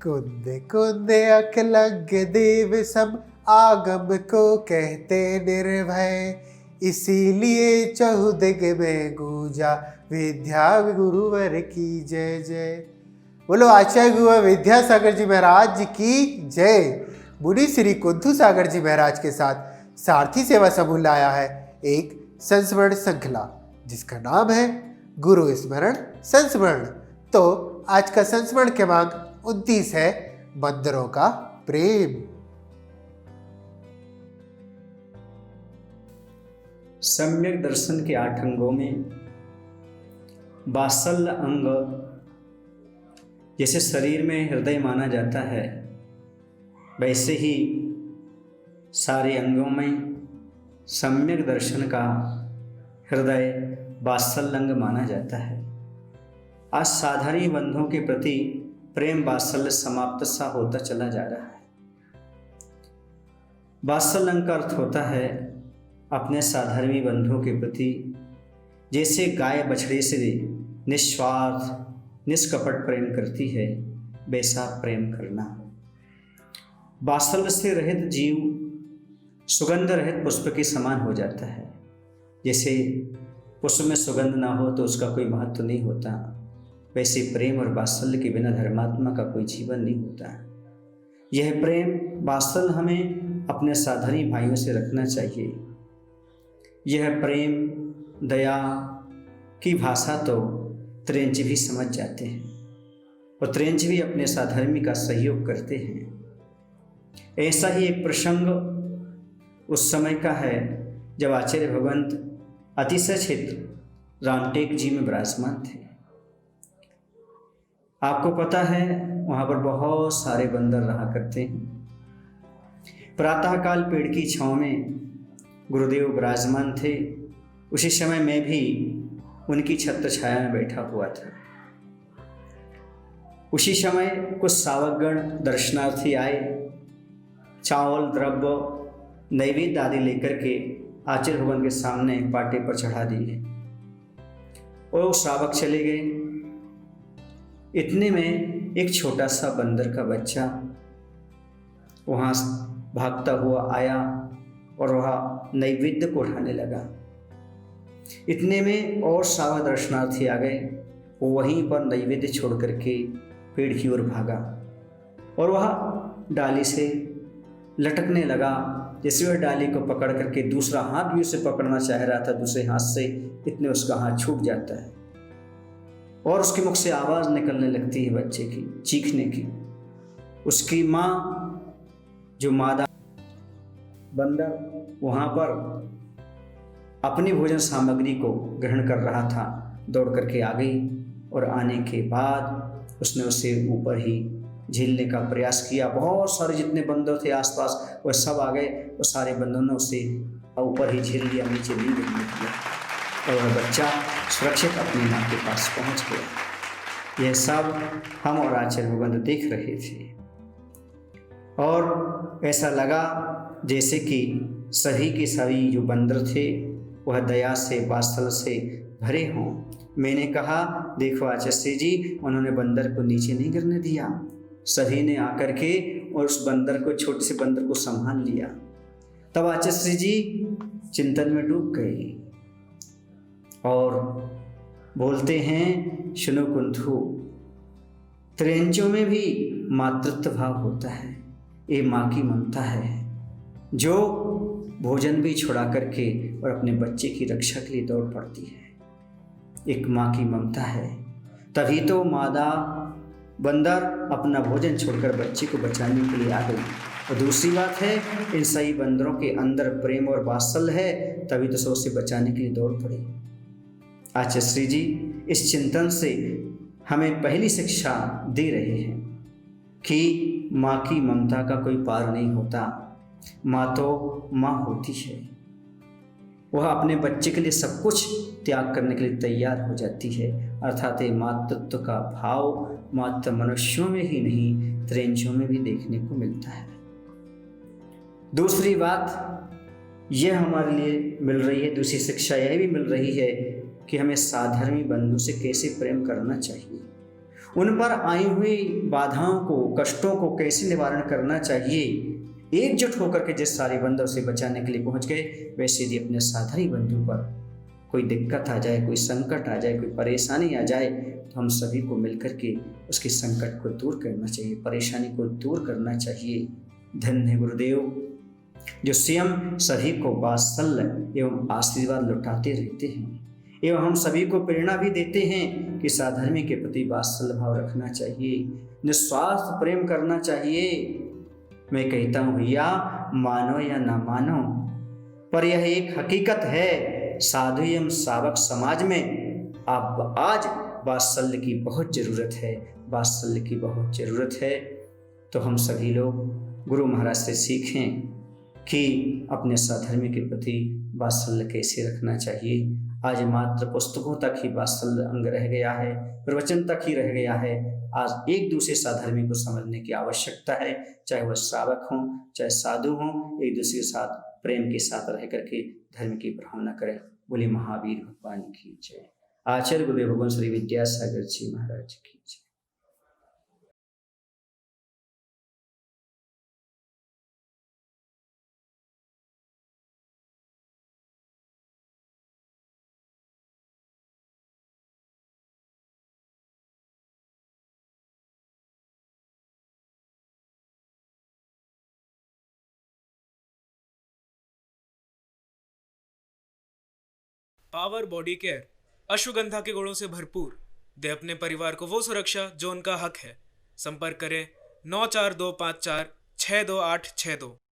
कुंदे कुंदे अकलंग देव सम आगम को कहते निर्भय, इसीलिए चहुदिग में गूंजा विद्या गुरुवर की जय जय। बोलो आचार्य गुरुवर विद्यासागर जी महाराज की जय। मुनि श्री कुंथु सागर जी महाराज के साथ सारथी सेवा समूह लाया है एक संस्मरण श्रृंखला जिसका नाम है गुरु स्मरण संस्मरण। तो आज का संस्मरण क्रमांक 29 है बंदरों का प्रेम। सम्यक दर्शन के 8 अंगों में वात्सल्य अंग जैसे शरीर में हृदय माना जाता है, वैसे ही सारे अंगों में सम्यक दर्शन का हृदय वात्सल्य अंग माना जाता है। आज साधारण बंधुओं के प्रति प्रेम वात्सल्य समाप्त सा होता चला जा रहा है। वात्सल्य अंग का अर्थ होता है अपने साधारण बंधुओं के प्रति जैसे गाय बछड़े से निस्वार्थ निष्कपट प्रेम करती है, वैसा प्रेम करना। वात्सल्य से रहित जीव सुगंध रहित पुष्प के समान हो जाता है। जैसे पुष्प में सुगंध ना हो तो उसका कोई महत्व नहीं होता, वैसे प्रेम और वात्सल्य के बिना धर्मात्मा का कोई जीवन नहीं होता। यह प्रेम वात्सल्य हमें अपने साधारण भाइयों से रखना चाहिए। यह प्रेम दया की भाषा तो त्रेंच भी समझ जाते हैं और त्रेंच भी अपने साधर्मी का सहयोग करते हैं। ऐसा ही एक प्रसंग उस समय का है जब आचार्य भगवंत अतिशय क्षेत्र रामटेक जी में विराजमान थे। आपको पता है वहाँ पर बहुत सारे बंदर रहा करते हैं। प्रातःकाल पेड़ की छाँव में गुरुदेव विराजमान थे। उसी समय मैं भी उनकी छत्र छाया में बैठा हुआ था। उसी समय कुछ सावकगण दर्शनार्थी आए, चावल द्रव्य नैवेद्य आदि लेकर के आचार्य भगवान के सामने पाटे पर चढ़ा दिए और श्रावक चले गए। इतने में एक छोटा सा बंदर का बच्चा वहाँ भागता हुआ आया और वह नैवेद्य को उठाने लगा। इतने में और श्रावक दर्शनार्थी आ गए। वो वहीं पर नैवेद्य छोड़ करके पेड़ की ओर भागा और वह डाली से लटकने लगा। जैसे वह डाली को पकड़ करके दूसरा हाथ भी उसे पकड़ना चाह रहा था, दूसरे हाथ से, इतने उसका हाथ छूट जाता है और उसके मुख से आवाज़ निकलने लगती है बच्चे की, चीखने की। उसकी माँ जो मादा बंदर वहाँ पर अपनी भोजन सामग्री को ग्रहण कर रहा था, दौड़ करके आ गई और आने के बाद उसने उसे ऊपर ही झीलने का प्रयास किया। बहुत सारे जितने बंदर थे आसपास वह सब आ गए और सारे बंदरों ने उसे ऊपर ही झील लिया, नीचे नहीं गिरने दिया और वह बच्चा सुरक्षित अपनी माँ के पास पहुँच गया। यह सब हम और आचार्य भगवंत देख रहे थे और ऐसा लगा जैसे कि सभी के सभी जो बंदर थे वह दया से वात्सल्य से भरे हों। मैंने कहा देखो आचार्य जी, उन्होंने बंदर को नीचे नहीं गिरने दिया, सभी ने आकर के और उस बंदर को, छोटे से बंदर को संभाल लिया। तब आचार्य जी चिंतन में डूब गए और बोलते हैं, सुनो कुंथु, त्रेंचों में भी मातृत्व भाव होता है। ये माँ की ममता है जो भोजन भी छुड़ा करके और अपने बच्चे की रक्षा के लिए दौड़ पड़ती है। एक माँ की ममता है, तभी तो मादा बंदर अपना भोजन छोड़कर बच्चे को बचाने के लिए आ गई। और दूसरी बात है, इन सही बंदरों के अंदर प्रेम और वात्सल्य है, तभी तो सब उसे बचाने के लिए दौड़ पड़े। आचार्य जी इस चिंतन से हमें पहली शिक्षा दे रहे हैं कि माँ की ममता का कोई पार नहीं होता। माँ तो माँ होती है, वह अपने बच्चे के लिए सब कुछ त्याग करने के लिए तैयार हो जाती है। अर्थात मातृत्व का भाव मात्र मनुष्यों में ही नहीं, त्रेंचों में भी देखने को मिलता है। दूसरी बात यह हमारे लिए मिल रही है, दूसरी शिक्षा यह भी मिल रही है कि हमें साधर्मी बंधु से कैसे प्रेम करना चाहिए उन पर आई हुई बाधाओं को, कष्टों को कैसे निवारण करना चाहिए, एकजुट होकर के जिस सारे बंधु उसे बचाने के लिए पहुंच गए, वैसे यदि अपने साधारी बंधु पर कोई दिक्कत आ जाए, कोई संकट आ जाए, कोई परेशानी आ जाए, तो हम सभी को मिलकर के उसके संकट को दूर करना चाहिए, परेशानी को दूर करना चाहिए। धन्य है गुरुदेव जो स्वयं सभी को वात्सल्य एवं आशीर्वाद लौटाते रहते हैं एवं हम सभी को प्रेरणा भी देते हैं कि साधर्मी के प्रति वात्सल्य भाव रखना चाहिए, निस्वार्थ प्रेम करना चाहिए। मैं कहता हूँ भैया, मानो या ना मानो, पर यह एक हकीकत है, साधु एवं सावक समाज में अब आज वात्सल्य की बहुत ज़रूरत है, वात्सल्य की बहुत ज़रूरत है। तो हम सभी लोग गुरु महाराज से सीखें कि अपने साधर्मी के प्रति वात्सल्य कैसे रखना चाहिए। आज मात्र पुस्तकों तक ही वात्सल्य अंग रह गया है, प्रवचन तक ही रह गया है। आज एक दूसरे साधर्मी को समझने की आवश्यकता है, चाहे वह श्रावक हों चाहे साधु हों, एक दूसरे के साथ प्रेम के साथ रह करके धर्म की भावना करें। बोले महावीर भगवान की जय। आचार्य गुरुदेव भगवान श्री विद्यासागर जी महाराज की जय। पावर बॉडी केयर अश्वगंधा के गुणों से भरपूर, दे अपने परिवार को वो सुरक्षा जो उनका हक है। संपर्क करें 9425462862।